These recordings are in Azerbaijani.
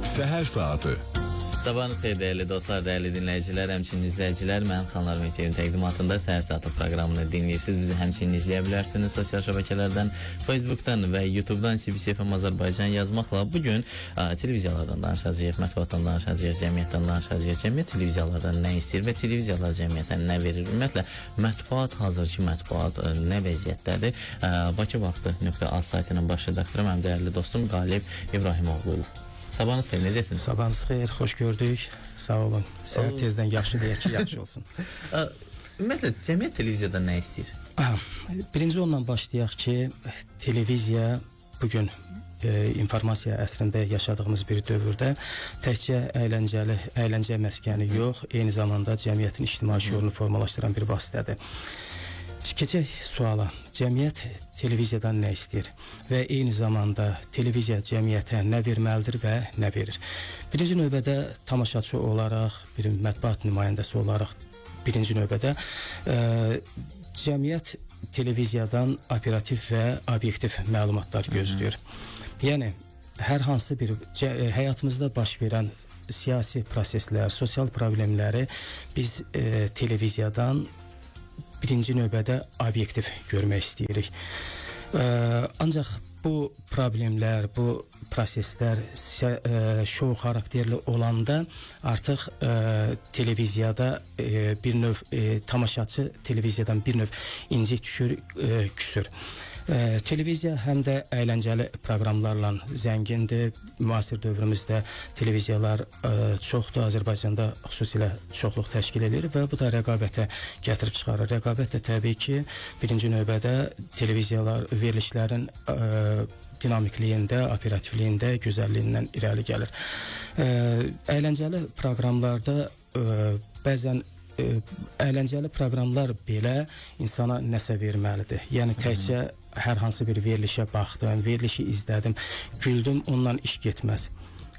Səhər saatı. Sabahınız xeyir dəyərli dostlar, dəyərli dinləyicilər, həmçinin izləyicilər. Mən Xanlar Meteorun təqdimatında Səhər Saatı proqramını dinləyirsiniz. Bizi həmçinin izləyə bilərsiniz sosial şəbəkələrdən, Facebookdan və YouTubedan CBC FM Azərbaycan yazmaqla. Bugün televiziyalardan danışacağıq, mətbuatdan danışacağıq, cəmiyyətdən danışacağıq. Cəmiyyət televiziyalardan nə istəyir və televiziyalar cəmiyyətə nə verir? Ümumiyyətlə, mətbuat, hazırki mətbuat nə vəziyyətdədir? Bakı Vaxtı.az saytının baş redaktoru mənim dəyərli dostum Qalib İbrahimoğlu. Sabahınız xeyir, necəsiniz? Sabahınız xeyir, xoş gördük. Sağ olun. Səhər tezdən yaxşı deyək ki, yaxşı olsun. Ümumiyyətlə, cəmiyyət televiziyadan nə istəyir? Birinci ondan başlayaq ki, televiziya bugün informasiya əsrində yaşadığımız bir dövrdə təkcə əyləncə məskəni yox, eyni zamanda cəmiyyətin ictimai şüurunu formalaşdıran bir vasitədir. Keçək suala. Cəmiyyət televiziyadan nə istəyir və eyni zamanda televiziya cəmiyyətə nə verməlidir və nə verir? Birinci növbədə tamaşaçı olaraq, bir mətbuat nümayəndəsi olaraq birinci növbədə cəmiyyət televiziyadan operativ və obyektiv məlumatlar gözləyir. Yəni, hər hansı bir həyatımızda baş verən siyasi proseslər, sosial problemləri biz televiziyadan birinci növbədə obyektiv görmək istəyirik. Ancaq bu problemlər, bu proseslər şou xarakterli olanda artıq televiziyada bir növ tamaşaçı televiziyadan bir növ incik düşür, küsür. Televiziya həm də əyləncəli proqramlarla zəngindir. Müasir dövrümüzdə televiziyalar çoxdur. Azərbaycanda xüsusilə çoxluq təşkil edir və bu da rəqabətə gətirib çıxarır. Rəqabət də təbii ki, birinci növbədə televiziyalar verilişlərin dinamikliyində, operativliyində, gözəlliyindən irəli gəlir. Əyləncəli proqramlarda bəzən əyləncəli proqramlar belə insana nəsə verməlidir. Yəni təkcə hər hansı bir verilişə baxdım, verilişi izlədim, güldüm, ondan iş getməz.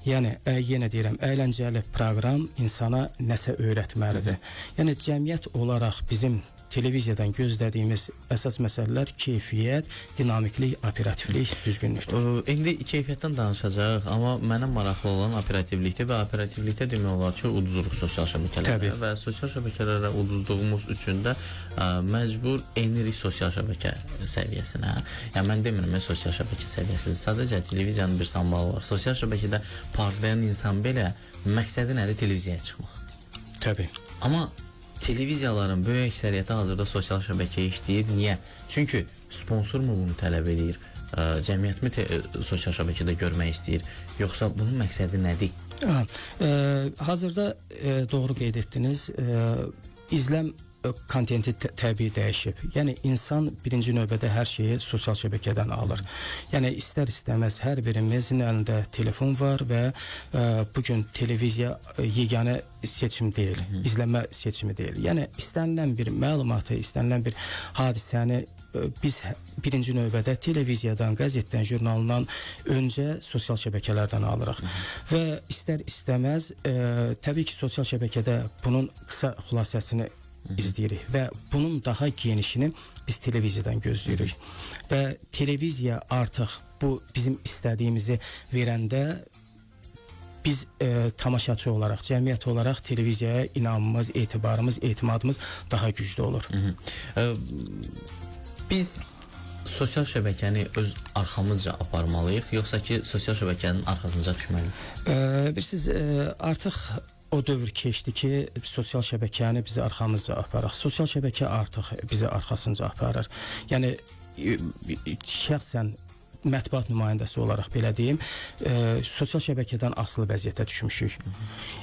Yəni, yenə deyirəm, əyləncəli proqram insana nəsə öyrətməlidir. Yəni, cəmiyyət olaraq bizim televiziyadan gözlədiyimiz əsas məsələlər keyfiyyət, dinamiklik, operativlik, düzgünlükdür. İndi keyfiyyətdən danışacağıq, amma mənə maraqlı olan operativlikdir və operativlikdə demək olar ki, uduzluq sosial şəbəkələrə və sosial şəbəkələrə uduzduğumuz üçün də məcbur enirik sosial şəbəkə səviyyəsinə. Yəni, mən demirəm, sosial şəbəkə səviyyəsi, sadəcə televiziyanın bir sambalı var. Sosial şəbəkədə parlayan insan belə məqsədi nədir? Televiziyaya çıxmaq. Təbii. Amma televiziyaların böyük əksəriyyəti hazırda sosial şəbəkəyə işləyir. Niyə? Çünki sponsor mu bunu tələb edir? Cəmiyyət mi sosial şəbəkədə görmək istəyir? Yoxsa bunun məqsədi nədir? Hazırda doğru qeyd etdiniz. İzləm kontenti təbii dəyişib. Yəni, insan birinci növbədə hər şeyi sosial şəbəkədən alır. Yəni, istər-istəməz hər birimizin əlində telefon var və bugün televiziya yeganə seçim deyil, izləmə seçimi deyil. Yəni, istənilən bir məlumatı, istənilən bir hadisəni biz birinci növbədə televiziyadan, qəzetdən, jurnalından öncə sosial şəbəkələrdən alırıq. Və istər-istəməz təbii ki, sosial şəbəkədə bunun qısa xülasəsini izləyirik və bunun daha genişini biz televiziyadan gözləyirik. Və televiziya artıq bu bizim istədiyimizi verəndə biz tamaşaçı olaraq, cəmiyyət olaraq televiziyaya inamımız, etibarımız, etimadımız daha güclü olur. Biz sosial şəbəkəni öz arxamızca aparmalıyıq, yoxsa ki, sosial şəbəkənin arxasınca düşməliyik? Bilirsiniz, artıq o dövr keçdi ki, sosial şəbəkəni bizi arxamızca aparaq. Sosial şəbəkə artıq bizi arxasınca aparır. Yəni, şəxsən mətbuat nümayəndəsi olaraq belə deyim, sosial şəbəkədən asılı vəziyyətə düşmüşük.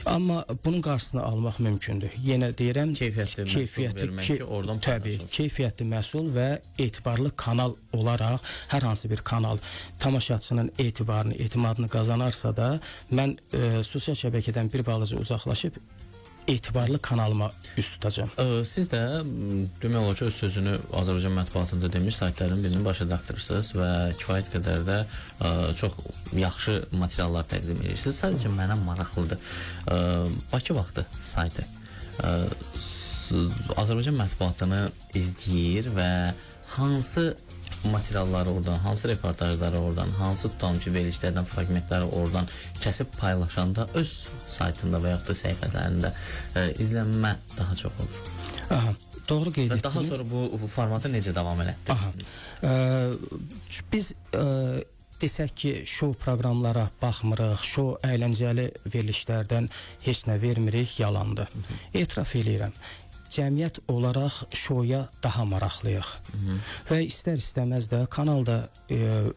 Amma bunun qarşısını almaq mümkündür. Yenə deyirəm, keyfiyyətli məhsul vermək ki, oradan təbii, keyfiyyətli məhsul və etibarlı kanal olaraq hər hansı bir kanal tamaşaçının etibarını, etimadını qazanarsa da mən sosial şəbəkədən bir balaca uzaqlaşıb etibarlı kanalıma üst tutacağım. Siz də demək olar ki, öz sözünü Azərbaycan mətbuatında demiş saytların birinin baş redaktorusunuz və kifayət qədər də çox yaxşı materiallar təqdim edirsiniz. Sadəcə mənə maraqlıdır. Bakı Vaxtı saytı Azərbaycan mətbuatını izləyir və hansı materialları oradan, hansı reportajları oradan, hansı tutalım ki verilişlərdən fraqmentləri oradan kəsib paylaşanda öz saytında və yaxud da səhifələrində izlənmə daha çox olur. Aha, doğru qeyd etdiniz. Və daha sonra bu formatı necə davam elətdirirsiniz? Biz desək ki, şou proqramlara baxmırıq, şou əyləncəli verilişlərdən heç nə vermirik, yalandır. Etiraf eləyirəm. Cəmiyyət olaraq şoya daha maraqlıyıq. Və istər-istəməz də kanalda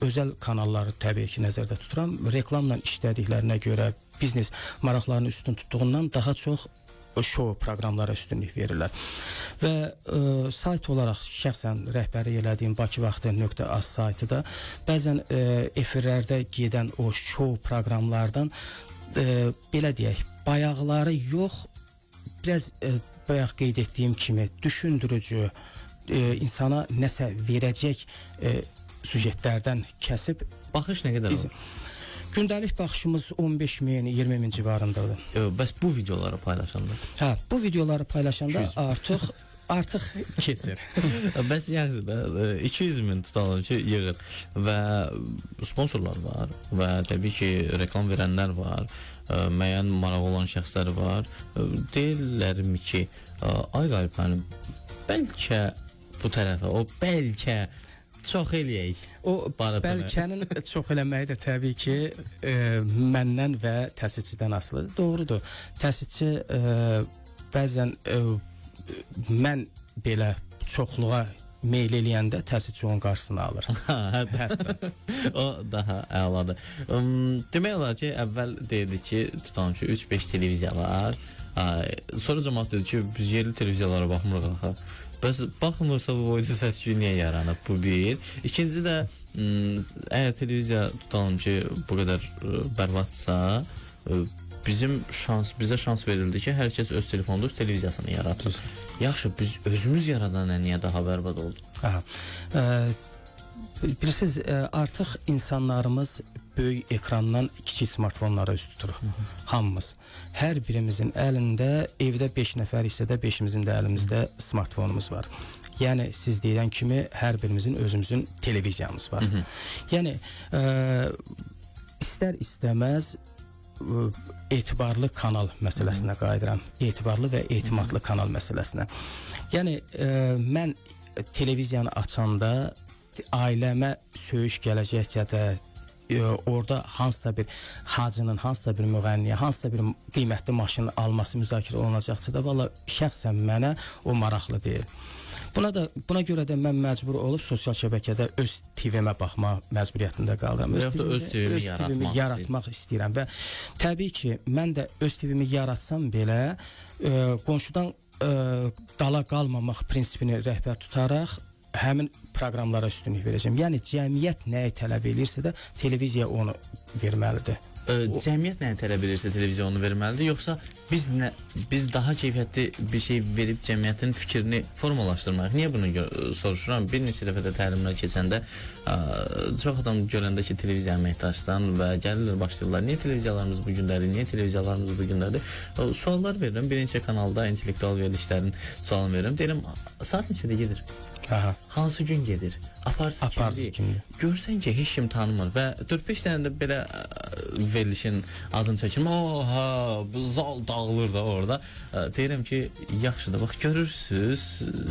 özəl kanalları təbii ki nəzərdə tuturam. Reklamla işlədiklərinə görə biznes maraqlarını üstün tutduğundan daha çox şou proqramlara üstünlük verirlər. Və sayt olaraq şəxsən rəhbəri elədiyim bakıvaxtı.az saytı da bəzən efirlərdə gedən o şou proqramlardan belə deyək, bayaqları yox, biraz bayaq qeyd etdiyim kimi düşündürücü, insana nəsə verəcək süjetlərdən kəsib Baxış nə qədər olur? Gündəlik baxışımız 15.000, 20.000 civarındadır. Bəs bu videoları paylaşanda? Hə, bu videoları paylaşanda artıq keçir. Bəs yaxşı da 200.000 tutalım ki yığır və sponsorlar var və təbii ki reklam verənlər var, müəyyən maraq olan şəxslər var. Deyirlərmi ki, ay qalib mənim bəlkə bu tərəfə, o bəlkə çox eləyək. O bəlkənin çox eləməyi də təbii ki məndən və təsisçidən asılıdır. Doğrudur. Təsisçi bəzən mən belə çoxluğa meyl eləyəndə təsisçi onun qarşısını alır. Hətta. O daha əladır. Demək olar ki, əvvəl deyirdik ki, tutalım ki 3-5 televiziya var. Sonra cəmaət dedi ki, biz yerli televiziyalara baxmırıq axı. Bəs baxmırsa bu boyda səs-küy niyə yaranıb? Bu bir. İkinci də əgər televiziya tutalım ki bu qədər bərbadsa, bizə şans verildi ki, hər kəs öz telefonda öz televiziyasını yaratsın. Yaxşı, biz özümüz yaradan niyə daha bərbad oldu? Bilirsiniz, artıq insanlarımız böyük ekrandan kiçik smartfonlara üst tuturuq. Hamımız. Hər birimizin əlində, evdə 5 nəfər isə də 5-imizin də əlimizdə smartfonumuz var. Yəni siz deyən kimi hər birimizin özümüzün televiziyamız var. Yəni istər-istəməz etibarlı kanal məsələsinə qayıdıram. Etibarlı və etimadlı kanal məsələsinə. Yəni mən televiziyanı açanda ailəmə söyüş gələcəkcə də orada hansısa bir hacının, hansısa bir müğənniyə, hansısa bir qiymətli maşını alması müzakirə olunacaqsa da valla şəxsən mənə o maraqlı deyil. Buna görə də mən məcbur olub sosial şəbəkədə öz TV-mə baxma məcburiyyətində qalıram. Öz TV-mi yaratmaq istəyirəm və təbii ki, mən də öz TV-mi yaratsam belə qonşudan dala qalmamaq prinsipini rəhbər tutaraq həmin proqramlara üstünlük verəcəm. Yəni cəmiyyət nəyi tələb edirsə də televiziya onu verməlidir. Cəmiyyət nəyi tələb edirsə televiziya onu verməlidir, yoxsa biz daha keyfiyyətli bir şey verib cəmiyyətin fikrini formalaşdırmaq? Niyə bunu soruşuram? Bir neçə dəfə də təlimlər keçəndə çox adam görəndə ki, televiziya əməkdaşsan və gəlirlər başlayırlar. Niyə televiziyalarımız bu gündədir? Niyə televiziyalarımız bu gündədir? Suallar verirəm. Bir neçə kanalda intellektual verilişlərin sualını verirəm. Deyirəm, saat neçədə gedir? Aha. Hansı gün gedir? Aparsı kimdir? Görsən ki, heç kim tanımır və 4-5 dənə də belə verilişin adını çəkim. Oha, bu zal dağılır da orada. Deyirəm ki, yaxşıdır. Bax görürsüz,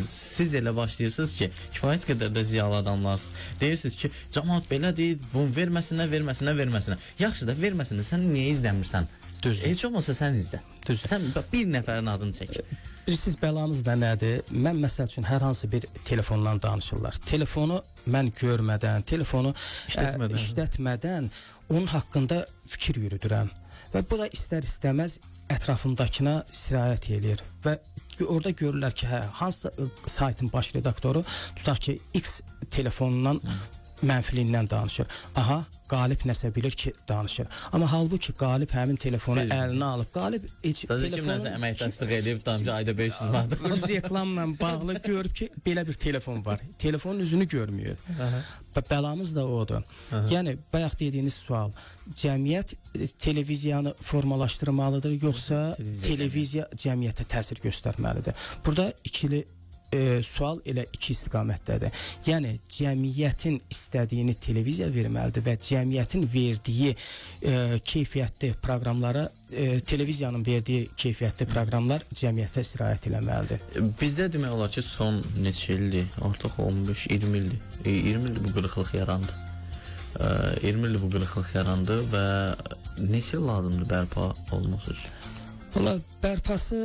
siz elə başlayırsınız ki, kifayət qədər də ziyalı adamlarsınız. Deyirsiniz ki, cəmaət belədir, bunu verməsinə. Yaxşı da verməsinə. Sən niyə izləmirsən? Düzdür. Heç olmasa sən izlə. Düzdür. Sən bir nəfərin adını çək. Bilirsiniz, bəlamız da nədir? Mən məsəl üçün hər hansı bir telefondan danışırlar. Telefonu mən görmədən, telefonu işlətmədən onun haqqında fikir yürüdürəm. Və bu da istər-istəməz ətrafımdakına sirayət edir. Və orada görürlər ki, hansı saytın baş redaktoru tutaq ki, X telefonundan mənfilindən danışır. Aha, Qalib nəsə bilir ki, danışır. Amma halbuki Qalib həmin telefonu əlinə alıb. Qalib kimləsə əməkdaşlıq edib, damcı ayda 500 manat. Reklamla bağlı görüb ki, belə bir telefon var. Telefonun üzünü görmüyor. Bəlamız da odur. Yəni, bayaq dediyiniz sual, cəmiyyət televiziyanı formalaşdırmalıdır, yoxsa televiziya cəmiyyətə təsir göstərməlidir? Burada ikili sual elə iki istiqamətdədir. Yəni cəmiyyətin istədiyini televiziya verməlidir və cəmiyyətin verdiyi keyfiyyətli proqramlara televiziyanın verdiyi keyfiyyətli proqramlar cəmiyyətə sirayət eləməlidir. Bizdə demək olar ki, son neçə ildir? Artıq 15-20 ildir. 20 ildir bu qırıqlıq yarandı. 20 ildir bu qırıqlıq yarandı və neçə il lazımdır bərpa olması üçün? Valla bərpası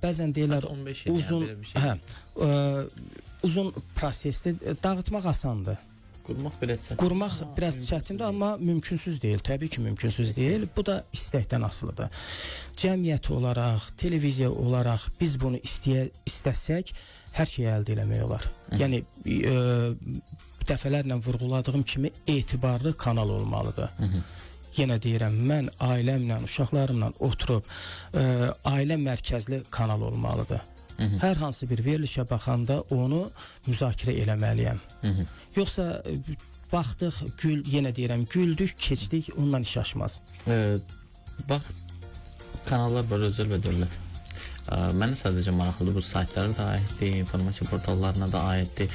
bəzən deyirlər 15 il uzun, yəni, şey. Uzun prosesdir. Dağıtmaq asandır. Qurmaq biraz çətin. Qurmaq biraz çətindir, amma mümkünsüz deyil. Təbii ki, mümkünsüz deyil. Bu da istəkdən asılıdır. Cəmiyyət olaraq, televiziya olaraq biz bunu istəsək, hər şeyi əldə eləmək olar. Yəni dəfələrlə vurğuladığım kimi etibarlı kanal olmalıdır. Yenə deyirəm, mən ailəmlə, uşaqlarımla oturub ailə mərkəzli kanal olmalıdır. Hər hansı bir verilişə baxanda onu müzakirə eləməliyəm. Yoxsa baxdıq, yenə deyirəm, güldük, keçdik, ondan iş aşmaz. Bax, kanallar var, özəl və dövlət. Mənə sadəcə maraqlıdır, bu saytlara da aiddir, informasiya portallarına da aiddir.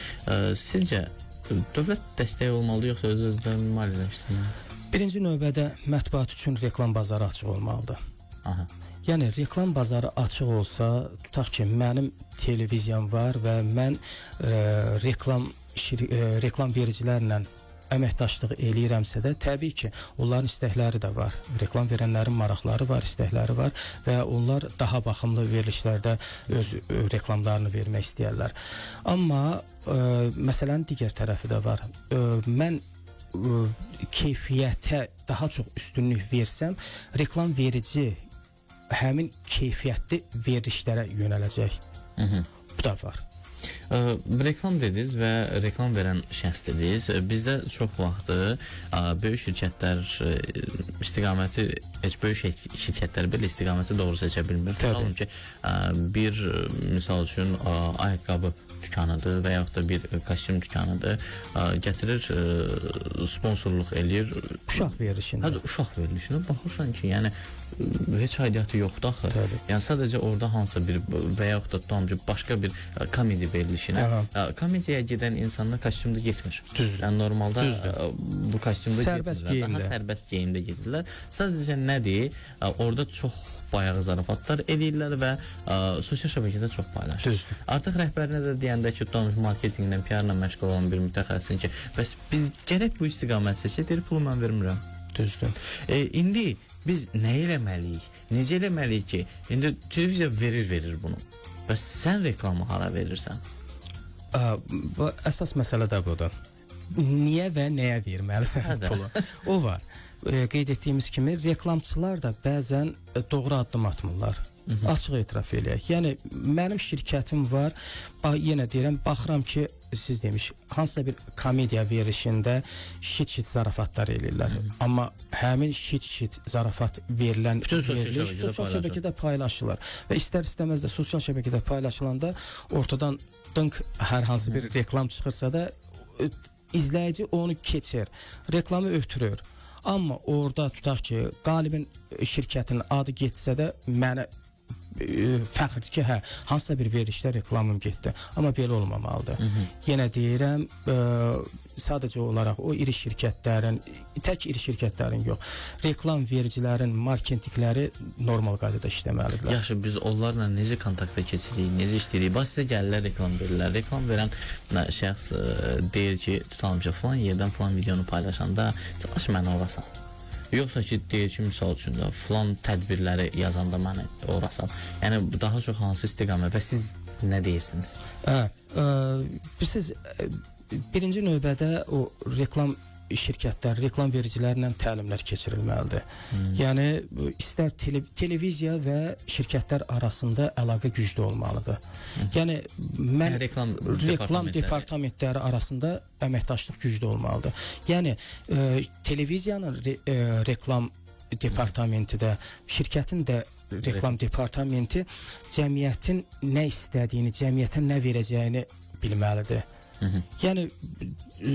Sizcə dövlət dəstəyi olmalıdır, yoxsa öz-özdən maliyyələşdirməlidir? Birinci növbədə mətbuat üçün reklam bazarı açıq olmalıdır. Yəni reklam bazarı açıq olsa, tutaq ki, mənim televiziyam var və mən reklam vericilərlə əməkdaşlıq eləyirəmsə də, təbii ki, onların istəkləri də var. Reklam verənlərin maraqları var, istəkləri var və onlar daha baxımlı verilişlərdə öz reklamlarını vermək istəyərlər. Amma məsələnin digər tərəfi də var. Mən keyfiyyətə daha çox üstünlük versəm, reklam verici həmin keyfiyyətli verilişlərə yönələcək. Bu da var. Reklam dediniz və reklam verən şəxs dediniz. Bizdə çox vaxtı böyük şirkətlər istiqaməti, heç böyük şirkətlər belə istiqaməti doğru seçə bilmir. Təbii ki, bir misal üçün ayaqqabı dükanıdır və yaxud da bir kostyum dükanıdır. Gətirir, sponsorluq eləyir. Uşaq verilişində. Hətta uşaq verilişinə baxırsan ki, yəni heç aidiyyatı yoxdur axı. Təbii. Yəni sadəcə orada hansısa bir və yaxud da tam ki, başqa bir komedi verilişinə. Komediyaya gedən insanlar kostyumda getmir. Düzdür. Yəni normalda bu kostyumda sərbəst getmirlər. Daha sərbəst geyimdə gedirlər. Sadəcə nədir? Orada çox bayağı zarafatlar edirlər və sosial şəbəkədə çox paylaşır. Düzdür. Artıq rəhbərinə də deyəndə ki, marketinqlə, PR-la məşğul olan bir mütəxəssisin ki, bəs biz gərək bu istiqamət seçək, deyir, pulu mən vermirəm. Düzdür. İndi biz nə eləməliyik? Necə eləməliyik ki, indi televiziya verir bunu. Bəs sən reklamı hara verirsən? Əsas məsələ də budur. Niyə və nəyə verməlisən pulu? O var. Qeyd etdiyimiz kimi reklamçılar da bəzən doğru addım atmırlar. Açıq etiraf eləyək. Yəni mənim şirkətim var. Yenə deyirəm, baxıram ki, siz demiş, hansısa bir komediya verilişində şit-şit zarafatlar eləyirlər. Amma həmin şit-şit zarafat verilən sosial şəbəkədə paylaşılır. Və istər-istəməz də sosial şəbəkədə paylaşılanda ortadan dınq hər hansı bir reklam çıxırsa da izləyici onu keçir, reklamı ötürür. Amma orada tutaq ki, qalibin şirkətin adı getsə də mənə fəxrdir ki, hansısa bir verilişdə reklamım getdi. Amma belə olmamalıdır. Yenə deyirəm, sadəcə olaraq o iri şirkətlərin, tək iri şirkətlərin yox, reklam vericilərin marketinqləri normal qaydada işləməlidirlər. Yaxşı, biz onlarla necə kontakta keçirik, necə işləyirik? Bax, sizə gəlirlər, reklam verirlər. Reklam verən şəxs deyir ki, tutalım ki, falan yerdən falan videonu paylaşanda çalış mənə orasan. Yoxsa ki, deyir ki, misal üçün də filan tədbirləri yazanda məni orasan. Yəni, daha çox hansı istiqamət və siz nə deyirsiniz? Siz birinci növbədə o reklam şirkətlər, reklam vericilərlə təlimlər keçirilməlidir. Yəni, istər televiziya və şirkətlər arasında əlaqə güclü olmalıdır. Yəni, mən reklam departamentləri arasında əməkdaşlıq güclü olmalıdır. Yəni, televiziyanın reklam departamenti də, şirkətin də reklam departamenti cəmiyyətin nə istədiyini, cəmiyyətə nə verəcəyini bilməlidir. Yəni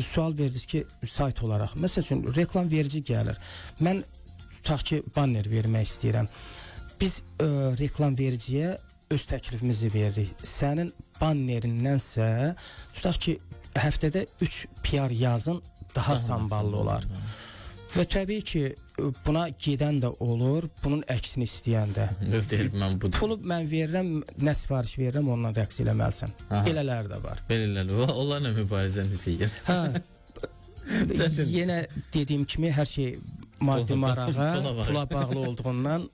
sual verdiniz ki, sayt olaraq, məsəl üçün reklam verici gəlir, mən tutaq ki, banner vermək istəyirəm, biz reklam vericiyə öz təklifimizi veririk. Sənin bannerindənsə tutaq ki, həftədə 3 PR yazın daha samballı olar. Və təbii ki, buna gedən də olur, bunun əksini istəyən də. Deyir, mən bu pulu mən verirəm, nə sifariş verirəm, ondan rəqs eləməlisən. Belələri də var. Belələri, onlarla mübarizə necə gedir? Hə. Yenə dediyim kimi hər şey maddi marağa, pula bağlı olduğundan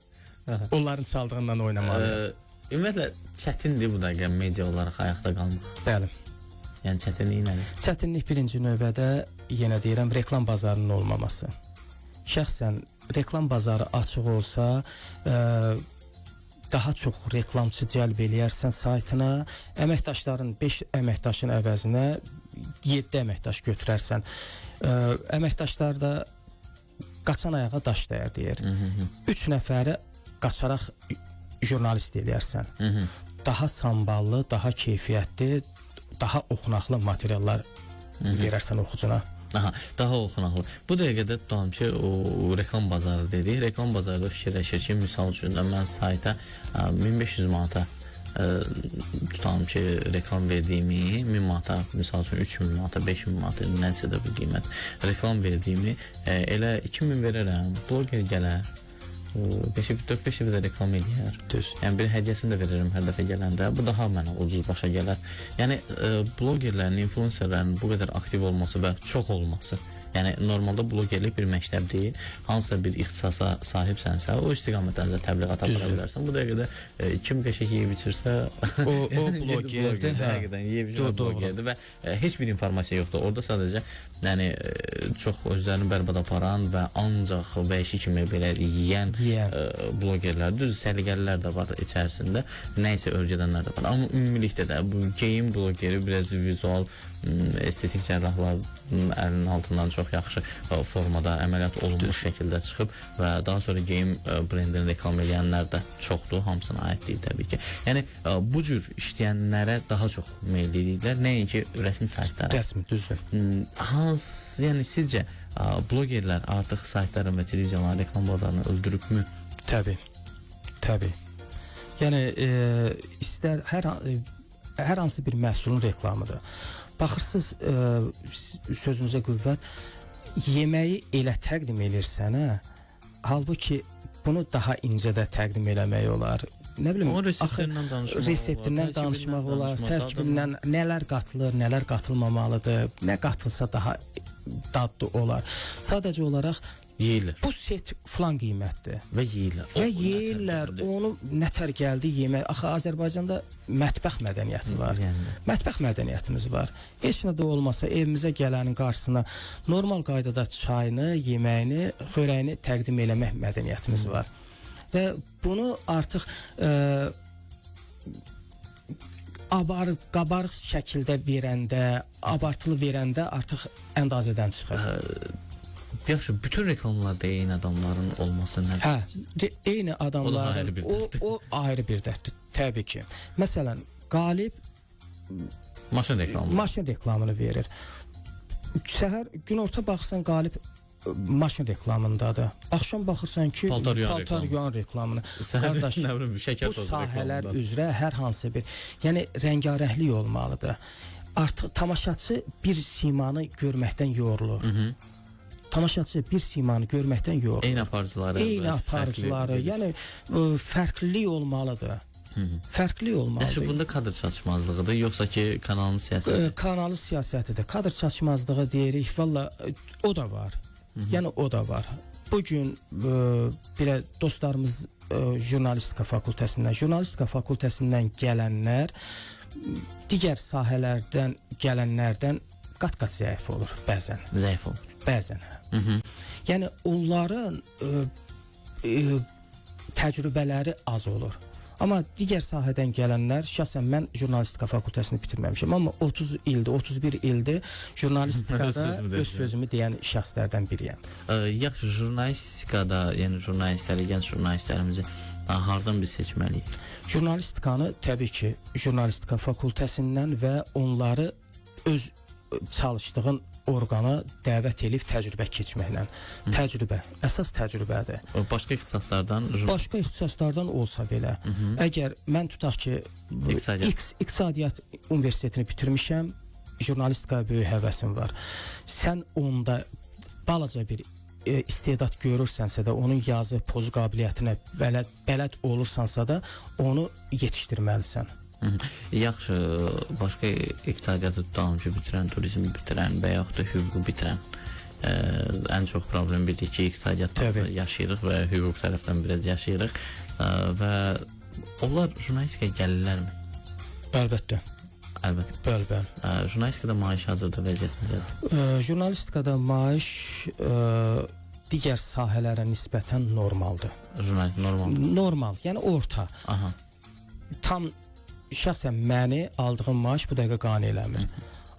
onların çaldığından oynamalıdır. Ümumiyyətlə çətindir bu dəqiqə media olaraq ayaqda qalmaq. Bəli. Yəni çətinlik nədir? Çətinlik birinci növbədə yenə deyirəm reklam bazarının olmaması. Şəxsən reklam bazarı açıq olsa, daha çox reklamçı cəlb eləyərsən saytına, əməkdaşların 5 əməkdaşın əvəzinə 7 əməkdaş götürərsən. Əməkdaşlar da qaçan ayağa daş dəyər deyir. 3 nəfəri qaçaraq jurnalist eləyərsən. Daha samballı, daha keyfiyyətli, daha oxunaqlı materiallar verərsən oxucuna. Aha, daha oxunaqlı. Bu dəqiqədə tutalım ki, o reklam bazarı dedik. Reklam bazarında fikirləşir ki, misal üçün də mən sayta 1500 manata tutalım ki, reklam verdiyimi 1000 manata, misal üçün 3000 manata, 5000 manata, nəsə də bu qiymət reklam verdiyimi elə 2000 verərəm, bloger gələr 4-5 də reklam eləyər. Düz. Yəni bir hədiyyəsini də verirəm hər dəfə gələndə. Bu daha mənə ucuz başa gələr. Yəni blogerlərin, influencerlərin bu qədər aktiv olması və çox olması. Yəni normalda blogerlik bir məktəb deyil. Hansısa bir ixtisasa sahibsənsə, o istiqamətdən də təbliğat apara bilərsən. Bu dəqiqədə kim qəşəng yeyib içirsə, o blogerdir. Həqiqətən yeyib içirsə blogerdir və heç bir informasiya yoxdur. Orada sadəcə yəni çox özlərini bərbad aparan və ancaq vəhşi kimi belə yeyən blogerlər, düz səliqəlilər də var içərisində. Nə isə öyrədənlər də var. Amma ümumilikdə də bu geyim blogeri biraz vizual, estetik cərrahların əlinin altından çox yaxşı formada əməliyyat olunmuş şəkildə çıxıb və daha sonra geyim brendini reklam edənlər də çoxdur, hamısına aid deyil təbii ki. Yəni bu cür işləyənlərə daha çox meyilli edirlər, nəinki rəsmi saytlara. Rəsmi, düzdür. Yəni sizcə blogerlər artıq saytların və televiziyaların reklam bazarını öldürübmü? Təbii. Yəni istər hər hansı bir məhsulun reklamıdır. Baxırsınız, sözünüzə qüvvət, yeməyi elə təqdim edirsən, halbuki bunu daha incə də təqdim eləmək olar. Nə bilim, reseptindən danışmaq olar, tərkibindən nələr qatılır, nələr qatılmamalıdır, nə qatılsa daha dadlı olar. Sadəcə olaraq yeyirlər. Bu set falan qiymətdir. Və yeyirlər. Və yeyirlər. Onu nətər gəldi yemək. Axı Azərbaycanda mətbəx mədəniyyəti var. Mətbəx mədəniyyətimiz var. Heç nə də olmasa evimizə gələnin qarşısına normal qaydada çayını, yeməyini, xörəyini təqdim eləmək mədəniyyətimiz var. Və bunu artıq qabarıq şəkildə verəndə, abartılı verəndə artıq əndazədən çıxır. Yaxşı, bütün reklamlarda eyni adamların olması nədir? Hə, eyni adamların, o ayrı bir dərddir, təbii ki. Məsələn, Qalib maşın reklamını verir. Səhər, günorta baxırsan Qalib maşın reklamındadır. Axşam baxırsan ki, paltar yuyan reklamını. Qardaş, bu sahələr üzrə hər hansı bir, yəni rəngarəhlik olmalıdır. Artıq tamaşaçı bir simanı görməkdən yorulur. Tamaşaçı bir simanı görməkdən yorulur. Eyni aparıcıları, yəni fərqlilik olmalıdır. Fərqli olmalıdır. Yaxşı, bunda kadr çatışmazlığıdır, yoxsa ki kanalın siyasəti? Kanalın siyasətidir. Kadr çatışmazlığı deyirik, valla o da var. Yəni o da var. Bugün belə dostlarımız jurnalistika fakültəsindən gələnlər digər sahələrdən gələnlərdən qat-qat zəif olur bəzən. Zəif olur. Bəzən. Yəni onların təcrübələri az olur. Amma digər sahədən gələnlər, şəxsən mən jurnalistika fakültəsini bitirməmişəm, amma 30 ildir, 31 ildir jurnalistikada öz sözümü deyən şəxslərdən biriyəm. Yaxşı, jurnalistikada, yəni jurnalistləri, gənc jurnalistlərimizi hardan biz seçməliyik? Jurnalistikanı təbii ki, jurnalistika fakültəsindən və onları öz çalışdığın orqana dəvət edib təcrübə keçməklə. Təcrübə, əsas təcrübədir. Başqa ixtisaslardan Başqa ixtisaslardan olsa belə, əgər mən tutaq ki, İqtisadiyyat universitetini bitirmişəm, jurnalistikaya böyük həvəsim var. Sən onda balaca bir istedad görürsənsə də, onun yazı pozu qabiliyyətinə bələd olursansa da, onu yetişdirməlisən. Yaxşı, başqa iqtisadiyyatı tutalım ki, bitirən, turizmi bitirən və yaxud da hüququ bitirən ən çox problem bildik ki, iqtisadiyyatda yaşayırıq və hüquq tərəfdən biraz yaşayırıq və onlar jurnalistikaya gəlirlərmi? Əlbəttə. Bəli. Jurnalistikada maaş hazırda vəziyyət necədir? Jurnalistikada maaş digər sahələrə nisbətən normaldır. Normal, yəni orta. Aha. Tam şəxsən məni aldığım maaş bu dəqiqə qane eləmir.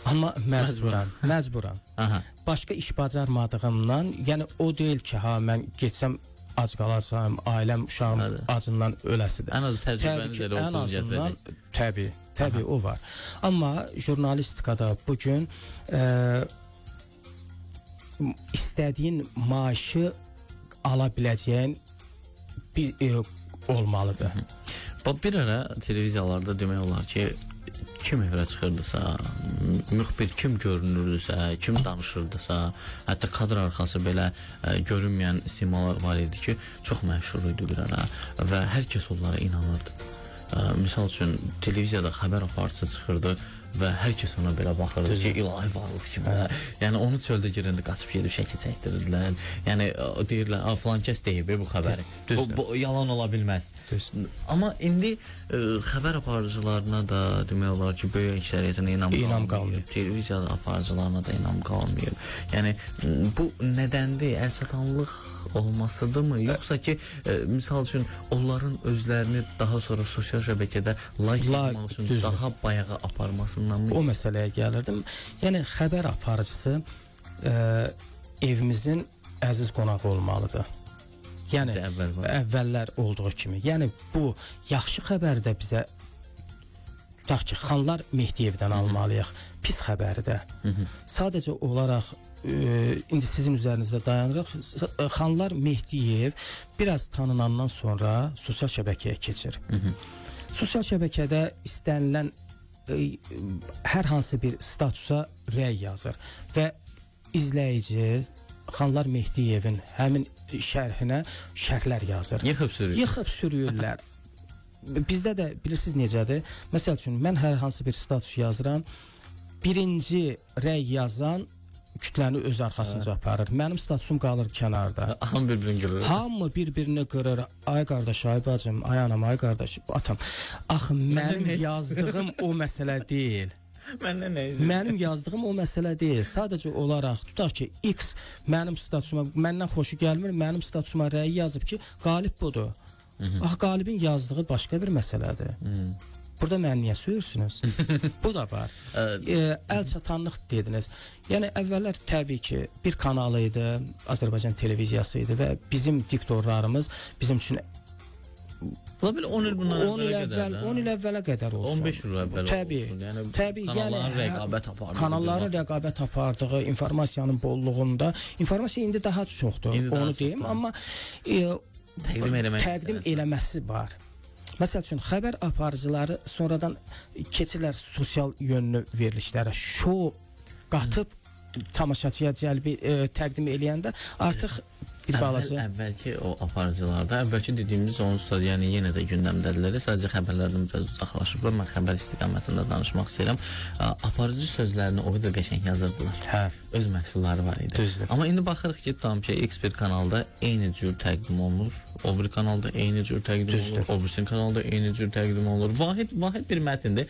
Amma məcburan. Aha. Başqa iş bacarmadığımdan, yəni o deyil ki, mən getsəm ac qalacağam, ailəm, uşağım acından öləsidir. Ən az təcrübəniz elə olduğunu gətirəcək. Təbii o var. Amma jurnalistikada bugün istədiyin maaşı ala biləcəyin olmalıdır. Bir ara televiziyalarda demək olar ki, kim efirə çıxırdısa, müxbir kim görünürdüsə, kim danışırdısa, hətta kadr arxası belə görünməyən simalar var idi ki, çox məşhur idi bir ara və hər kəs onlara inanırdı. Misal üçün televiziyada xəbər aparıcısı çıxırdı və hər kəs ona belə baxırdı ki, ilahi varlıq kimi. Yəni onu çöldə görəndə qaçıb gedib şəkil çəkdirirdilər. Yəni deyirlər, "Falan kəs deyib bu xəbəri." Bu yalan ola bilməz. Amma indi xəbər aparıcılarına da demək olar ki, böyük əksəriyyətinə inam qalmayıb. Televiziya aparıcılarına da inam qalmayıb. Yəni bu nədəndir? Əlçatanlıq olmasıdırmı? Yoxsa ki, misal üçün onların özlərini daha sonra sosial şəbəkədə like etmək üçün daha bayağı aparması o məsələyə gəlirdim. Yəni xəbər aparıcısı evimizin əziz qonağı olmalıdır. Yəni əvvəllər olduğu kimi. Yəni bu yaxşı xəbəri də bizə tutaq ki, Xanlar Mehdiyevdən almalıyıq. Pis xəbəri də. Sadəcə olaraq indi sizin üzərinizdə dayanırıq. Xanlar Mehdiyev biraz tanınandan sonra sosial şəbəkəyə keçir. Sosial şəbəkədə istənilən hər hansı bir statusa rəy yazır və izləyici Xanlar Mehdiyevin həmin şərhinə şərhlər yazır. Yıxıb sürüyürlər. Bizdə də bilirsiniz necədir? Məsəl üçün mən hər hansı bir status yazıram. Birinci rəy yazan kütləni öz arxasınca aparır. Mənim statusum qalır kənarda. Hamı bir-birini qırır. Ay qardaş, ay bacım, ay anam, ay qardaş, atam. Axı mənim yazdığım o məsələ deyil. Mənim yazdığım o məsələ deyil. Sadəcə olaraq tutaq ki, X mənim statusuma, məndən xoşu gəlmir, mənim statusuma rəy yazıb ki, qalib budur. Axı qalibin yazdığı başqa bir məsələdir. Burada məni niyə söyürsünüz? Bu da var. Əlçatanlıq dediniz. Yəni əvvəllər təbii ki, bir kanal idi, Azərbaycan televiziyası idi və bizim diktorlarımız bizim üçün 10 il bundan 10 il əvvələ qədər olsun. 15 il əvvəl olsun. Təbii, kanalların rəqabət apardığı. Kanalların rəqabət apardığı, informasiyanın bolluğunda, informasiya indi daha çoxdur. Onu deyim, amma təqdim eləməsi var. Məsəl üçün xəbər aparıcıları sonradan keçirlər sosial yönlü verilişlərə, şou qatıb tamaşaçıya təqdim eləyəndə artıq bir balaca əvvəlki o aparıcılarda, əvvəlki dediyimiz onsuz da yəni yenə də gündəmdədirlər. Sadəcə xəbərlərdən biraz uzaqlaşıblar. Mən xəbər istiqamətində danışmaq istəyirəm. Aparıcı sözlərini o qədər qəşəng yazırdılar. Öz məhsulları var idi. Amma indi baxırıq ki, tam ki, X bir kanalda eyni cür təqdim olunur. O bir kanalda eyni cür təqdim olur. O birisi kanalda eyni cür təqdim olur. Vahid bir mətndir.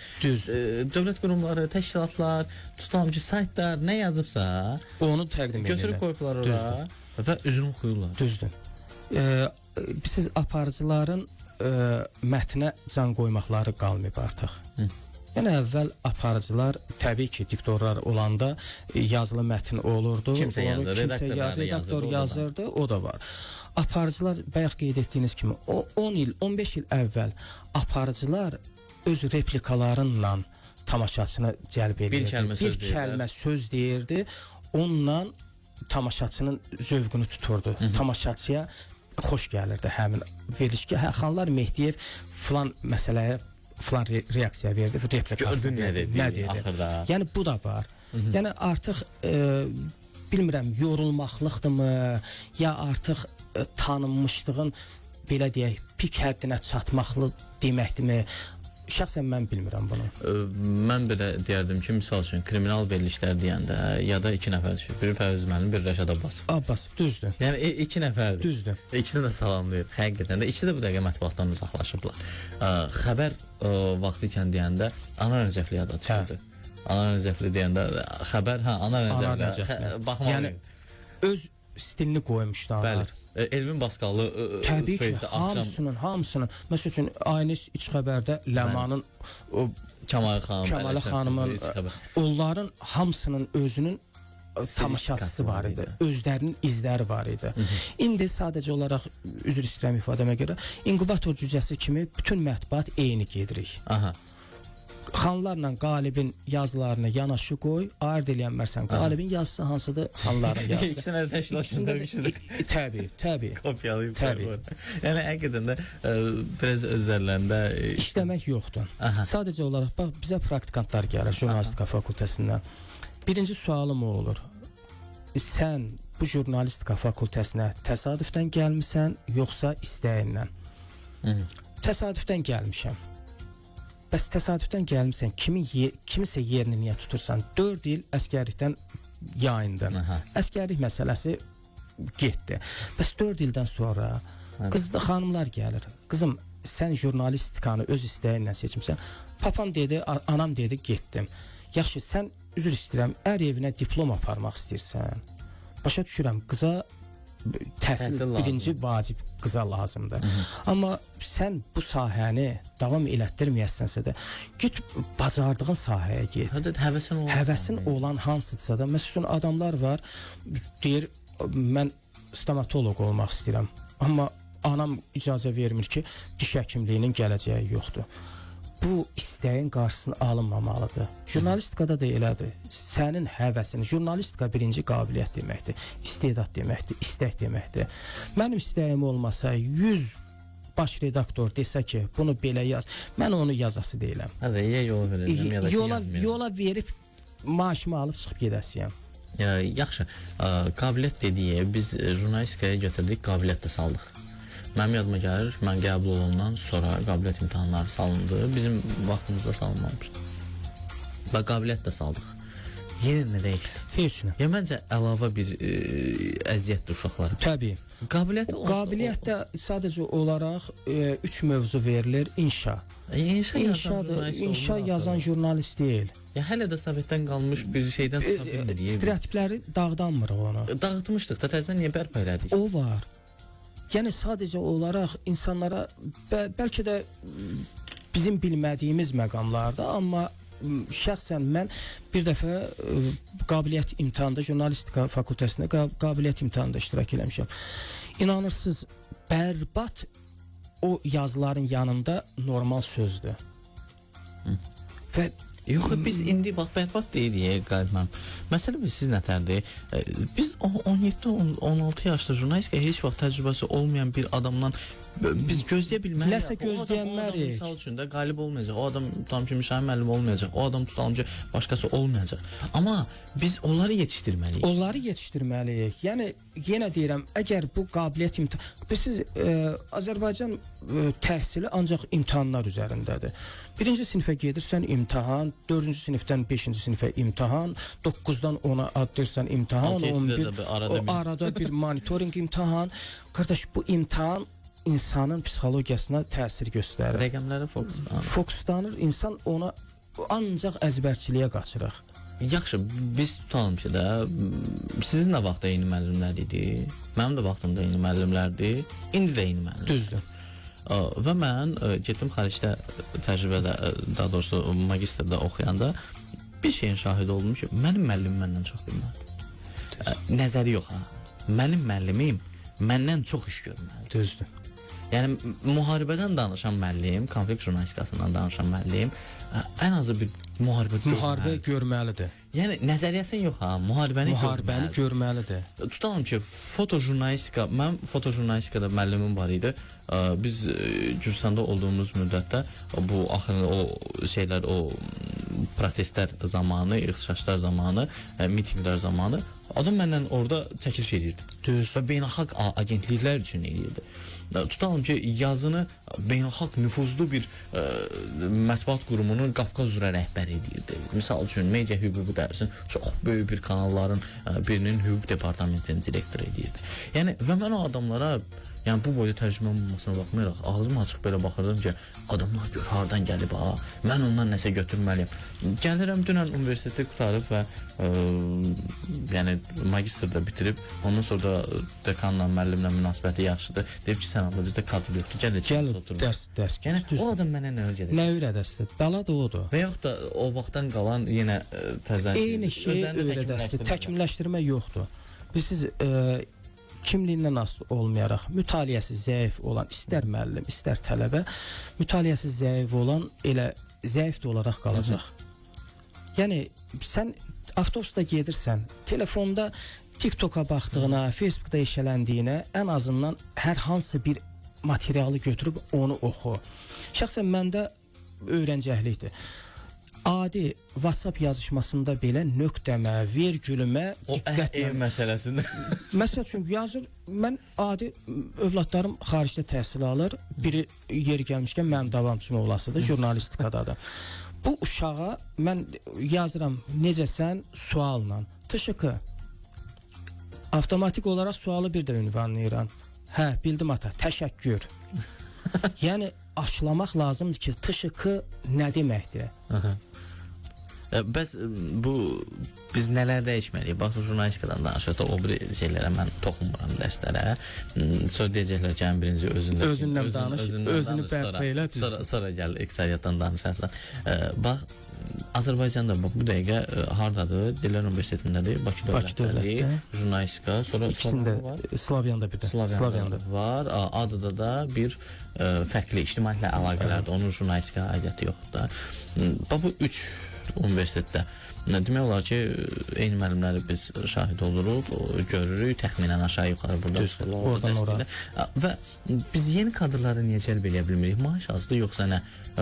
Dövlət qurumları, təşkilatlar, tutalım ki, saytlar nə yazıbsa, onu təqdim edirlər. Götürüb qoyublar ora və üzünü oxuyurlar. Düzdür. Siz aparıcıların mətnə can qoymaqları qalmayıb artıq. Yəni əvvəl aparıcılar təbii ki, diktorlar olanda yazılı mətn olurdu. Kimsə redaktor yazırdı, o da var. Aparıcılar bayaq qeyd etdiyiniz kimi 10 il, 15 il əvvəl aparıcılar öz replikalarıyla tamaşaçını cəlb edirdi. Bir kəlmə söz deyirdi. onunla tamaşaçının zövqünü tuturdu. Tamaşaçıya xoş gəlirdi həmin veriliş ki, Xanlar Mehdiyev filan məsələyə filan reaksiya verdi, replikasını verdi. Nə dedi? Axırda. Yəni bu da var. Yəni artıq bilmirəm yorulmaqlıqdırmı, ya artıq tanınmışlığın belə deyək, pik həddinə çatmaqlı deməkdirmi? Şəxsən mən bilmirəm bunu. Mən belə deyərdim ki, misal üçün kriminal verilişlər deyəndə ya da iki nəfər düşür. Biri Fəvzi müəllim, biri Rəşad Abbasov. Abbasov, düzdür. Yəni iki nəfərdir. Düzdür. İkisini də salamlayır. Həqiqətən də ikisi də bu dəqiqə mətbuatdan uzaqlaşıblar. Xəbər vaxtı ikən deyəndə Anar Nəcəfli yada düşürdü. Anar Nəcəfli deyəndə xəbər, Anar Nəcəfli. Baxmalıyıq. Yəni öz stilini qoymuşdu Anar. Bəli. Elvin Basqalı təbii ki, hamısının məsəl üçün Aynis iç xəbərdə Ləmanın Kəmalə xanımın onların hamısının özünün tamaşaçısı var idi. Özlərinin izləri var idi. İndi sadəcə olaraq üzr istəyirəm ifadəmə görə inkubator cücəsi kimi bütün mətbuat eyni gedirik. Aha. Xanlarla Qalibin yazılarını yanaşı qoy, ayırd eləyənmərsən. Qalibin yazısı hansıdır? Xanların yazısı. İkisini də təşkilatında Təbii. Kopyalayıb. Yəni həqiqətən də biraz özlərində işləmək yoxdur. Sadəcə olaraq bax bizə praktikantlar gəlir jurnalistika fakültəsindən. Birinci sualım o olur. Sən bu jurnalistika fakültəsinə təsadüfdən gəlmisən, yoxsa istəyinlə? Təsadüfdən gəlmişəm. Bəs təsadüfdən gəlmisən, kimisə yerini niyə tutursan? 4 il əskərlikdən yayındın. Əskərlik məsələsi getdi. Bəs 4 ildən sonra xanımlar gəlir. Qızım, sən jurnalistikanı öz istəyinlə seçmisən. Papam dedi, anam dedi, getdim. Yaxşı, sən üzr istəyirəm, ər evinə diplom aparmaq istəyirsən. Başa düşürəm, qıza təhsil birinci vacib qıza lazımdır. Amma sən bu sahəni davam elətdirməyəsənsə də get bacardığın sahəyə get. Həvəsin olan hansıdırsa da, məsələn adamlar var, deyir mən stomatoloq olmaq istəyirəm. Amma anam icazə vermir ki, diş həkimliyinin gələcəyi yoxdur. Bu istəyin qarşısını alınmamalıdır. Jurnalistikada da elədir. Sənin həvəsin, jurnalistika birinci qabiliyyət deməkdir, istedad deməkdir, istək deməkdir. Mənim istəyim olmasa 100 baş redaktor desə ki, bunu belə yaz, mən onu yazası deyiləm. Hə, ya yola verəcəm, ya da ki yazmayacam. Yola verib maaşımı alıb çıxıb gedəsiyəm. Yaxşı, qabiliyyət dediyi, biz jurnalistikaya götürdük, qabiliyyət də saldıq. Mənim yadıma gəlir, mən qəbul olundan sonra qabiliyyət imtahanları salındı. Bizim vaxtımızda salınmamışdı. Və qabiliyyət də saldıq. Yenə nə dəyişdi? Heç nə. Ya məncə əlavə bir əziyyətdir uşaqlara. Təbii. Qabiliyyətdə sadəcə olaraq 3 mövzu verilir. İnşa. İnşa yazan jurnalist deyil. Ya hələ də Sovetdən qalmış bir şeydən çıxa bilmir. Stereotipləri dağıdanmırıq onu. Dağıtmışdıq da, təzədən niyə bərpa elədik? O var. Yəni sadəcə olaraq insanlara bəlkə də bizim bilmədiyimiz məqamlarda, amma şəxsən mən bir dəfə qabiliyyət imtahanında, jurnalistika fakültəsində qabiliyyət imtahanında iştirak eləmişəm. İnanırsınız, bərbad o yazıların yanında normal sözdür. Və yox, biz indi bax bərbad deyirik qalbim. Məsələ siz nətərdir? Biz 17-16 yaşda jurnalistikaya heç vaxt təcrübəsi olmayan bir adamdan biz gözləyə bilmərik. Nəsə gözləyənmərik. Misal üçün də qalib olmayacaq. O adam tutalım ki, Müşahid müəllim olmayacaq. O adam tutalım ki, başqası olmayacaq. Amma biz onları yetişdirməliyik. Yəni yenə deyirəm, əgər bu qabiliyyət siz Azərbaycan təhsili ancaq imtahanlar üzərindədir. 1-ci sinifə gedirsən imtahan, 4-cü sinifdən 5-ci sinifə imtahan, 9-dan 10-a addırsan imtahan, 11 arada bir monitoring imtahan. Qardaş, bu imtahan insanın psixologiyasına təsir göstərir. Rəqəmlərə fokuslanır. İnsan ona ancaq əzbərçiliyə qaçırıq. Yaxşı, biz tutalım ki də sizin də vaxtda eyni müəllimlər idi. Mənim də vaxtımda eyni müəllimlərdir. İndi də eyni müəllimlər. Düzdür. Və mən getdim xaricdə təcrübədə, daha doğrusu magistrda oxuyanda bir şeyin şahidi oldum ki, mənim müəllimim məndən çox bilməlidir. Nəzəri yox ha. Mənim müəllimim məndən çox iş görməlidir. Düzdür. Yəni müharibədən danışan müəllim, konflikt jurnalistikasından danışan müəllim ən azı bir müharibə görməlidir. Yəni nəzəriyyəsin yox ha, müharibəni görməlidir. Tutalım ki, fotojurnalistika, mən fotojurnalistikada müəllimim var idi. Biz Gürcüstanda olduğumuz müddətdə bu axırı o şeylər, o protestlər zamanı, ixtişaşlar zamanı, mitinqlər zamanı adam məndən orada çəkiliş edirdi. Düz. Və beynəlxalq agentliklər üçün edirdi. Tutalım ki, yazını beynəlxalq nüfuzlu bir mətbuat qurumunun Qafqaz üzrə rəhbəri edirdi. Misal üçün media hüququ dərsin çox böyük bir kanalların birinin hüquq departamentinin direktoru edirdi. Yəni və mən o adamlara, yəni bu boyda tərcümə olmasına baxmayaraq ağzım açıq belə baxırdım ki, adamlar gör hardan gəlib ha. Mən ondan nəsə götürməliyəm. Gəlirəm dünən universiteti qurtarıb və yəni magistrda bitirib, ondan sonra dekanla, müəllimlə münasibəti yaxşıdır. Deyib ki, sən Allah bizdə kadr yoxdur. Gəl dərs. Yəni o adam mənə nə öyrədəcək? Nə öyrədəsdir? Bəla da odur. Və yaxud da o vaxtdan qalan yenə təzə eyni şey öyrədəsdir. Təkmilləşdirmə yoxdur. Siz kimliyindən asılı olmayaraq mütaliəsi zəif olan istər müəllim, istər tələbə, mütaliəsi zəif olan elə zəif də olaraq qalacaq. Yəni sən avtobusda gedirsən, telefonda TikToka baxdığına, Facebookda eşələndiyinə ən azından hər hansı bir materialı götürüb onu oxu. Şəxsən məndə öyrəncəklikdir. Adi WhatsApp yazışmasında belə nöqtəmə, virgülümə diqqətlə məsələsində. Məsəl üçün yazır, mən adi övladlarım xaricdə təhsil alır, biri yeri gəlmişkən mənim davamçım olasıdır, jurnalistikadadır. Bu uşağa mən yazıram, necəsən sualla, TŞK. Avtomatik olaraq sualı bir də ünvanlayıram. Hə, bildim ata, təşəkkür. Yəni aşılamaq lazımdır ki, TŞK nə deməkdir? Bəs bu biz nələr dəyişməliyik? Bax, jurnalistikadan danışırıq, o bir şeylərə mən toxunmuram dərslərə. Sonra deyəcəklər ki, birinci özündən danış, özünü bərpa elə. Sonra gəl iqtisadiyyatdan danışarsan. Bax, Azərbaycanda bu dəqiqə hardadır? Dillər Universitetindədir, Bakı dövlətləri, jurnalistika, sonra var. Slavyanda bir də. Slavyanda var. Adıda da bir fərqli ictimaiyyətlə əlaqələrdir. Onun jurnalistika aidiyyəti yoxdur. Bax, bu 3 universitetdə demək olar ki, eyni müəllimləri biz şahid oluruq, görürük, təxminən aşağı-yuxarı burada oradan ora. Və biz yeni kadrları niyə cəlb edə bilmirik? Maaş azdır, yoxsa nə?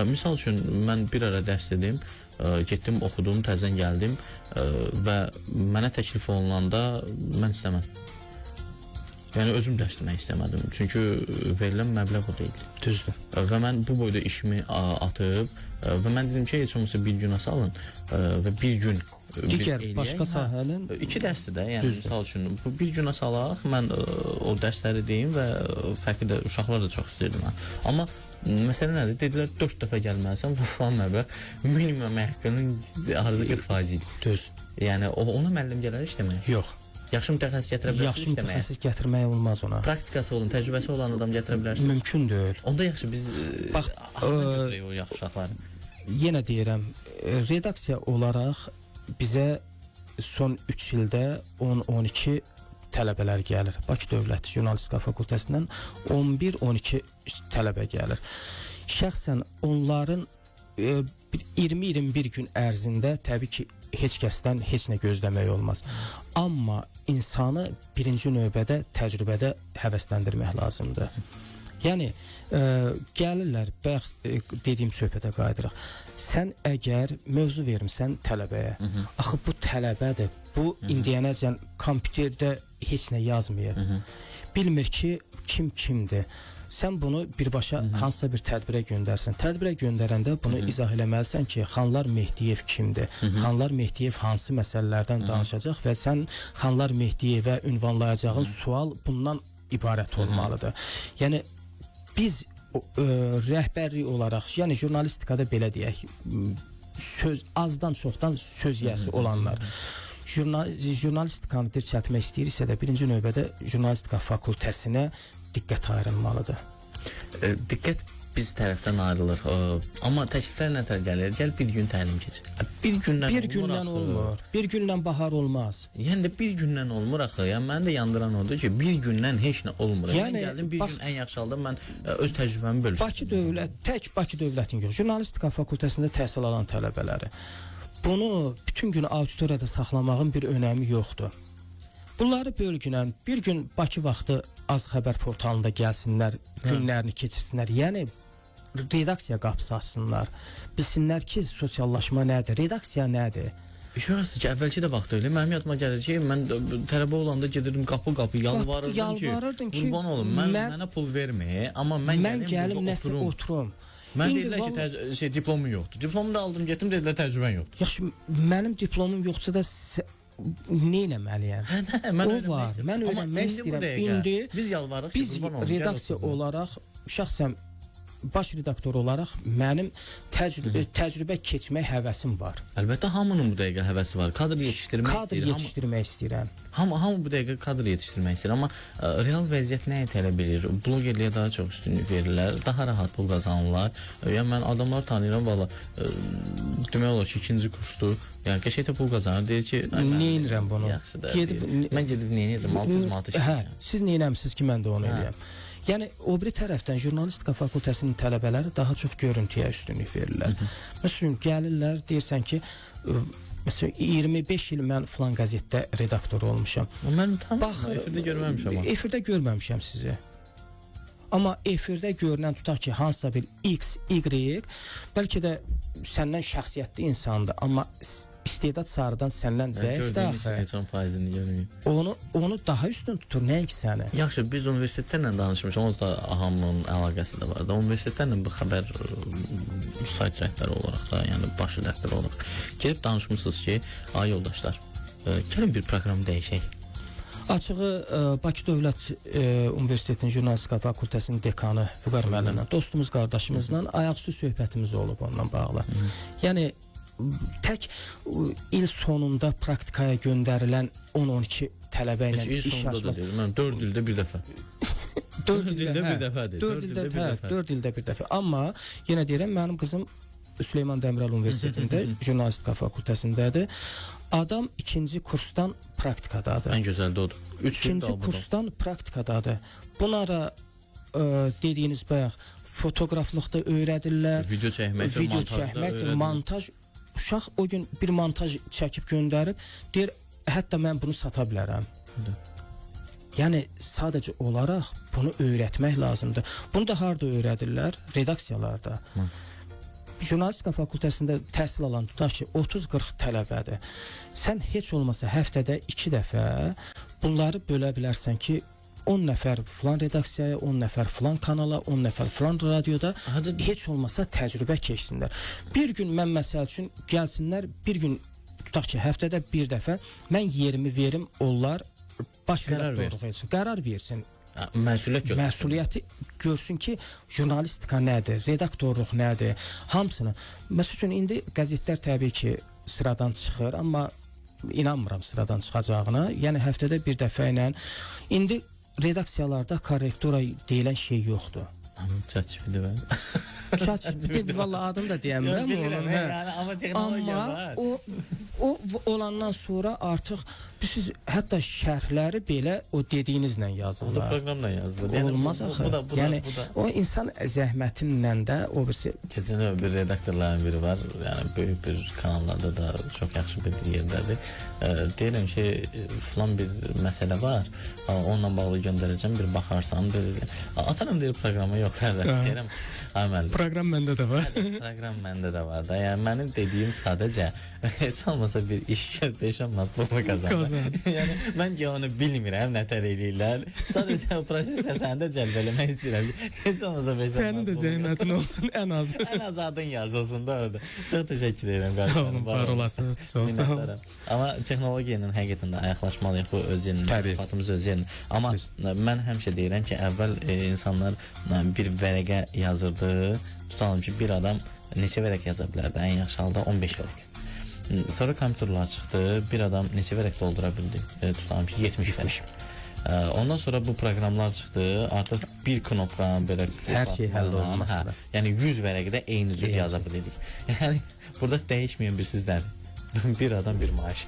Misal üçün, mən bir ara dərs dedim, getdim, oxudum, təzən gəldim və mənə təklif olunanda mən istəməm. Yəni özüm dərs demək istəmədim. Çünki verilən məbləğ o deyil. Düzdür. Və mən bu boyda işimi atıb və mən dedim ki, heç olmasa bir günə salın və bir gün digər başqa sahənin 2 dərsdir də, yəni misal üçün bu bir günə salaq, mən o dərsləri deyim və fərqli də uşaqlar da çox istəyirdim mən. Amma məsələ nədir? Dedilər 4 dəfə gəlməlisən, falan məbləğ minimum haqqının arzı 40% idi. Düz. Yəni ona müəllim gələr işləməyə? Yox. Yaxşı mütəxəssis gətirə bilərsiniz işləməyə? Yaxşı mütəxəssis gətirmək olmaz ona. Praktikası olan, təcrübəsi olan adam gətirə bilərsiniz? Mümkün deyil. Onda yaxşı biz bax, götürək o yaxşı uşaqları. Yenə deyirəm, redaksiya olaraq bizə son 3 ildə 10-12 tələbələr gəlir. Bakı Dövlət Jurnalistika Fakültəsindən 11-12 tələbə gəlir. Şəxsən onların 20-21 gün ərzində təbii ki, heç kəsdən heç nə gözləmək olmaz. Amma insanı birinci növbədə təcrübədə həvəsləndirmək lazımdır. Yəni gəlirlər, bayaq dediyim söhbətə qayıdırıq. Sən əgər mövzu vermisən tələbəyə, axı bu tələbədir. Bu indiyənəcən kompüterdə heç nə yazmayıb. Bilmir ki, kim kimdir. Sən bunu birbaşa hansısa bir tədbirə göndərsən. Tədbirə göndərəndə bunu izah eləməlisən ki, Xanlar Mehdiyev kimdir? Xanlar Mehdiyev hansı məsələlərdən danışacaq və sən Xanlar Mehdiyevə ünvanlayacağın sual bundan ibarət olmalıdır. Yəni biz rəhbərlik olaraq, yəni jurnalistikada belə deyək, söz azdan çoxdan söz yiyəsi olanlar jurnalistikanı dirçəltmək istəyirsə də birinci növbədə jurnalistika fakültəsinə diqqət ayrılmalıdır. Diqqət biz tərəfdən ayrılır. Amma təkliflər nə tər gəlir? Gəl bir gün təlim keç. Bir gündən olmur. Bir gündən bahar olmaz. Yəni də bir gündən olmur axı. Yəni məni də yandıran odur ki, bir gündən heç nə olmur. Yəni, mən gəldim bir gün ən yaxşı halda mən öz təcrübəmi bölüşdüm. Bakı dövlətin jurnalistika fakültəsində təhsil alan tələbələri. Bunu bütün gün auditoriyada saxlamağın bir önəmi yoxdur. Bunları bölgünən bir gün Bakı vaxtı az xəbər portalında gəlsinlər, günlərini keçirsinlər. Yəni redaksiya qapısı açsınlar. Bilsinlər ki, sosiallaşma nədir, redaksiya nədir? Şurası ki, əvvəlki də vaxt öyle. Mənim yadıma gəlir ki, mən tələbə olanda gedirdim qapı-qapı yalvarırdım ki, qurban olum, mənə pul vermə, amma mən gəlim nəsə oturum. Mən dedilər ki, diplomun yoxdur. Diplomu da aldım, getdim, dedilər təcrübən yoxdur. Yaxşı, mənim diplomum yoxsa da nə eləməliyəm? Mən öyrənmək istəyirəm. İndi biz yalvarırıq ki, biz redaksiya olaraq, şəxsən baş redaktor olaraq mənim təcrübə keçmək həvəsim var. Əlbəttə hamının bu dəqiqə həvəsi var. Kadr yetişdirmək istəyirəm. Hamı bu dəqiqə kadr yetişdirmək istəyir, amma real vəziyyət nəyi tələb edir? Blogerliyə daha çox üstünlük verirlər, daha rahat pul qazanırlar. Yəni mən adamlar tanıyıram, valla demək olar ki, ikinci kursdur. Yəni qəşəngdə pul qazanır, deyir ki, nə edirəm bunu? Mən gedib nə edəcəm? 600 manat işləyəcəm. Siz nə eləmisiniz ki, mən də onu eləyəm? Yəni o biri tərəfdən jurnalistika fakültəsinin tələbələri daha çox görüntüyə üstünlük verirlər. Məsələn, gəlirlər, deyirsən ki, məsələn 25 il mən filan qəzetdə redaktor olmuşam. Mən efirdə görməmişəm. Efirdə görməmişəm sizi. Amma efirdə görünən tutaq ki, hansısa bir X, Y, bəlkə də səndən şəxsiyyətli insandır, amma istedad sarıdan səndən zəifdir axı. Onu daha üstün tutur, nəinki səni. Yaxşı, biz universitetlərlə danışmışıq, onun da hamının əlaqəsi də var da. Universitetlərlə bu xəbər sayt rəhbəri olaraq da, yəni baş rəhbəri olaraq gəlib danışmışsınız ki, ay yoldaşlar, gəlin bir proqram dəyişək. Açığı Bakı Dövlət Universitetinin Jurnalistika Fakültəsinin dekanı Vüqar müəllimlə, dostumuz, qardaşımızla ayaqüstü söhbətimiz olub onunla bağlı. Yəni tək il sonunda praktikaya göndərilən 10-12 tələbə ilə iş açması. Mən 4 ildə bir dəfə. 4 ildə bir dəfədir. 4 ildə bir dəfə. Amma yenə deyirəm, mənim qızım Süleyman Dəmirel Universitetində jurnalistika fakültəsindədir. Adam 2-ci kursdan praktikadadır. Ən gözəl də odur. 2-ci kursdan praktikadadır. Bunlara dediyiniz bayaq fotoqraflıqda öyrədirlər. Video çəkməkdir, montaj. Uşaq o gün bir montaj çəkib göndərib, deyir, hətta mən bunu sata bilərəm. Yəni sadəcə olaraq bunu öyrətmək lazımdır. Bunu da harda öyrədirlər? Redaksiyalarda. Jurnalistika fakültəsində təhsil alan tutaq ki, 30-40 tələbədir. Sən heç olmasa həftədə 2 dəfə bunları bölə bilərsən ki, 10 nəfər filan redaksiyaya, 10 nəfər filan kanala, 10 nəfər filan radioda heç olmasa təcrübə keçsinlər. Bir gün mən məsəl üçün gəlsinlər, bir gün tutaq ki, həftədə bir dəfə mən yerimi verim, onlar baş redaktorluq etsin, qərar versin. Məsuliyyəti görsün ki, jurnalistika nədir, redaktorluq nədir, hamısını. Məsəl üçün indi qəzetlər təbii ki, sıradan çıxır, amma inanmıram sıradan çıxacağına. Yəni həftədə bir dəfə ilə indi redaksiyalarda korrektora deyilən şey yoxdur. Çatçıpıdır ben. Çatçıpıdır, valla adını da deyəmirəm. Amma o olandan sonra artıq siz hətta şərhləri belə o dediyinizlə yazırlar. O da proqramla yazılır. Olmaz axı. Yəni o insan zəhmətinlə də o birisi. Keçən bir redaktorların biri var. Yəni böyük bir kanallarda da çox yaxşı bir yerdədir. Deyirəm ki, filan bir məsələ var. Onunla bağlı göndərəcəm, bir baxarsan. Atarım deyir proqramı yox. Deyirəm, əməli. Proqram məndə də var. Proqram məndə də var da. Yəni mənim dediyim sadəcə heç olmasa bir iş gör 5-10 manat pul qazanır. Yəni mən ki onu bilmirəm, nətər eləyirlər. Sadəcə o prosesdə səni də cəlb eləmək istəyirəm. Heç olmasa 5-10 manat. Sənin də zəhmətin olsun ən az. Ən az adın yazılsın da orada. Çox təşəkkür edirəm. Sağ olun, var olasınız. Çox sağ olun. Amma texnologiya ilə həqiqətən də ayaqlaşmalıyıq, bu öz yerində, fatımız öz yerində. Amma mən həmişə deyirəm ki, əvvəl insanlar bir vərəqə yazırdı. Tutalım ki, bir adam neçə vərəq yaza bilərdi? Ən yaxşı halda 15 vərəq. Sonra kompüterlər çıxdı. Bir adam neçə vərəq doldura bildi? Tutalım ki, 70 vərəq. Ondan sonra bu proqramlar çıxdı. Artıq bir knopka belə Hər şey həll olunmasıdır. Yəni 100 vərəqədə eyni cür Eyni yaza bilirik. Yəni burada dəyişməyən bir sizdən. Bir adam bir maaş.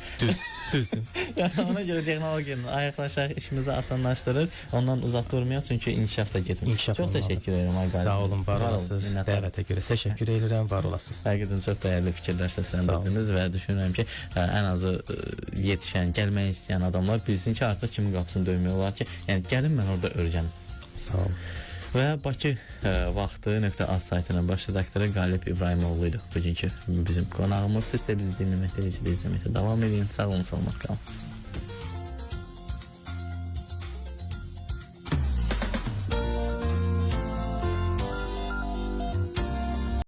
Düzdür. Yəni ona görə texnologiyanın ayaqlaşaraq işimizi asanlaşdırır. Ondan uzaq durmayaq çünki inkişaf da getmir. İnkişaf Çox olmalıdır. təşəkkür edirəm Ayqar. Sağ olun, var olasınız. minnətdaram. Dəvətə görə təşəkkür edirəm, var olasınız. Həqiqətən çox dəyərli fikirlər səsləndirdiniz və düşünürəm ki, ən azı yetişən, gəlmək istəyən adamlar bilsin ki, artıq kimin qapısını döymək olar ki, yəni gəlin mən orada öyrənim. Sağ olun. Və Bakı vaxtı.az saytının baş redaktoru Qalib İbrahimoğlu idi bugünkü bizim qonağımız. Siz isə bizi dinləməkdə, izləməkdə davam edin. Sağ olun, salamat qalın.